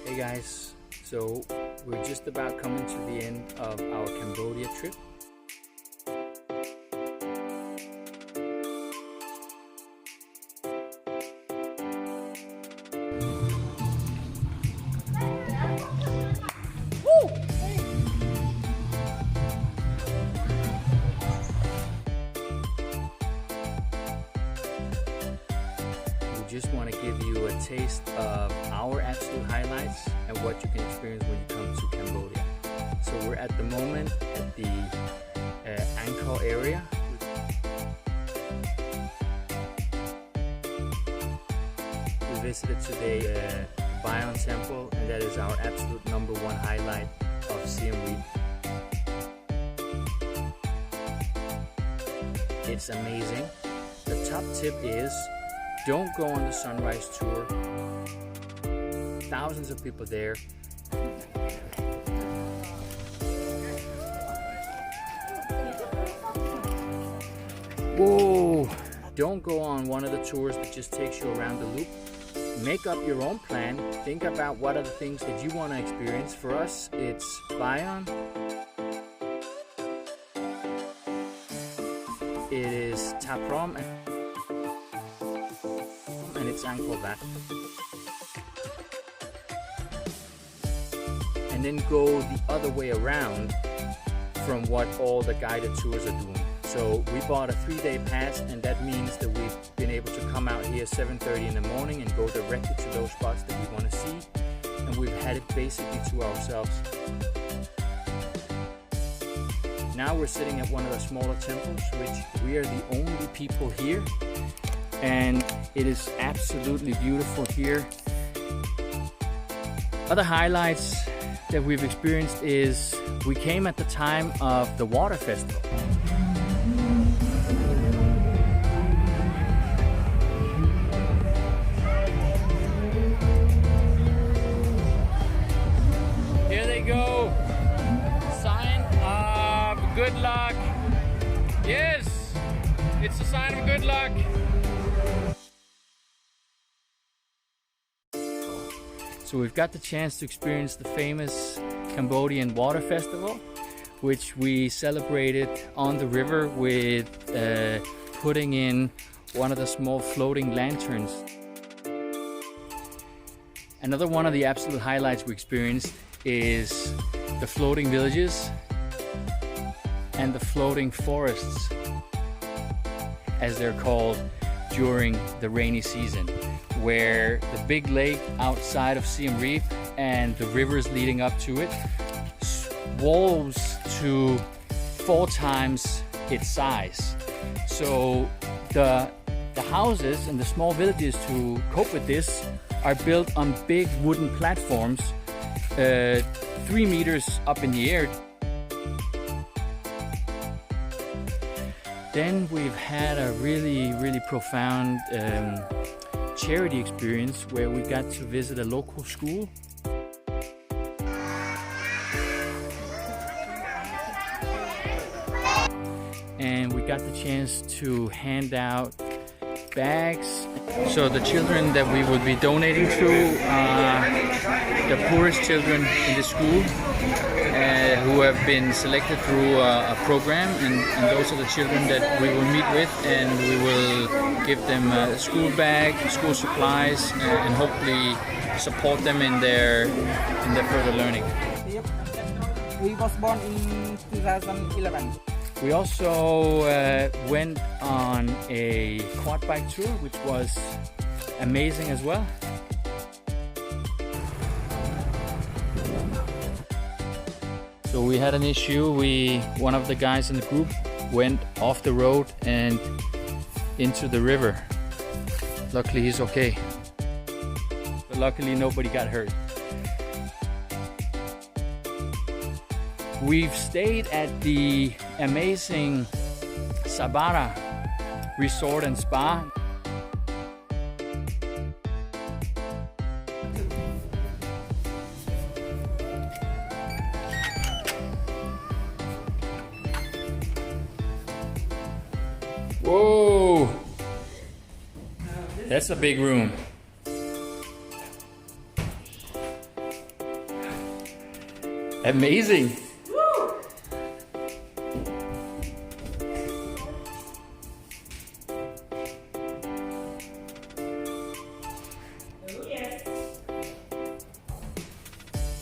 Hey guys, so we're just about coming to the end of our Cambodia trip. Just want to give you a taste of our absolute highlights and what you can experience when you come to Cambodia. So we're at the moment at the Angkor area. We visited today Bayon Temple, and that is our absolute #1 highlight of Siem Reap. It's amazing. The top tip is don't go on the sunrise tour. Thousands of people there. Whoa! Don't go on one of the tours that just takes you around the loop. Make up your own plan. Think about what are the things that you want to experience. For us, it's Bayon. It is Taprom. And it's Angkor Wat. And then go the other way around from what all the guided tours are doing. So we bought a 3-day pass, and that means that we've been able to come out here 7:30 in the morning and go directly to those spots that we want to see, and we've had it basically to ourselves. Now we're sitting at one of the smaller temples, which we are the only people here. And it is absolutely beautiful here. Other highlights that we've experienced is we came at the time of the water festival. Here they go. Sign of good luck. Yes, it's a sign of good luck. So we've got the chance to experience the famous Cambodian Water Festival, which we celebrated on the river with putting in one of the small floating lanterns. Another one of the absolute highlights we experienced is the floating villages and the floating forests, as they're called during the rainy season, where the big lake outside of Siem Reap and the rivers leading up to it swells to 4 times its size. So the houses and the small villages to cope with this are built on big wooden platforms 3 meters up in the air. Then we've had a really profound charity experience where we got to visit a local school. And we got the chance to hand out bags. So the children that we would be donating to are the poorest children in the school, who have been selected through a program, and those are the children that we will meet with, and we will give them a school bag, school supplies, and hopefully support them in their further learning. We was born in 2011. We also went on a quad bike tour, which was amazing as well. So we had an issue. One of the guys in the group went off the road and into the river. Luckily he's okay. But luckily nobody got hurt. We've stayed at the amazing Sabara Resort and Spa. Whoa! That's a big room. Amazing.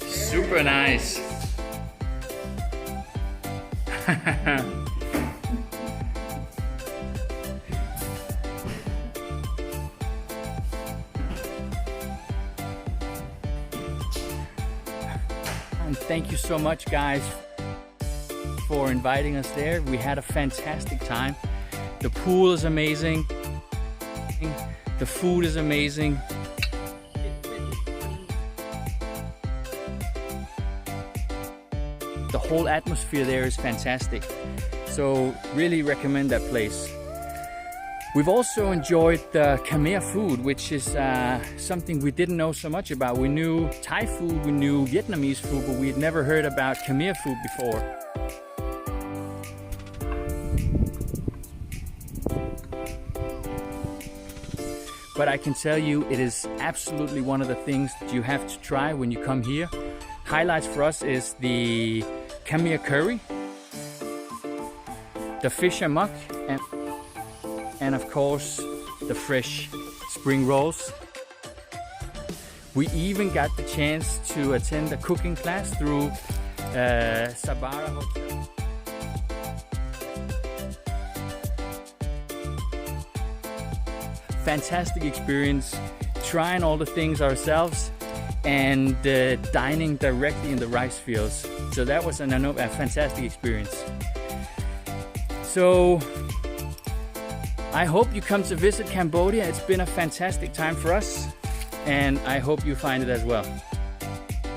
Super nice. And thank you so much, guys, for inviting us there. We had a fantastic time. The pool is amazing. The food is amazing. The whole atmosphere there is fantastic. So really recommend that place. We've also enjoyed the Khmer food, which is something we didn't know so much about. We knew Thai food, we knew Vietnamese food, but we had never heard about Khmer food before. But I can tell you, it is absolutely one of the things that you have to try when you come here. Highlights for us is the Khmer curry, the fish amok, and of course the fresh spring rolls. We even got the chance to attend a cooking class through Sabara Hotel. Fantastic experience, trying all the things ourselves and dining directly in the rice fields. So that was a fantastic experience. So I hope you come to visit Cambodia. It's been a fantastic time for us, and I hope you find it as well.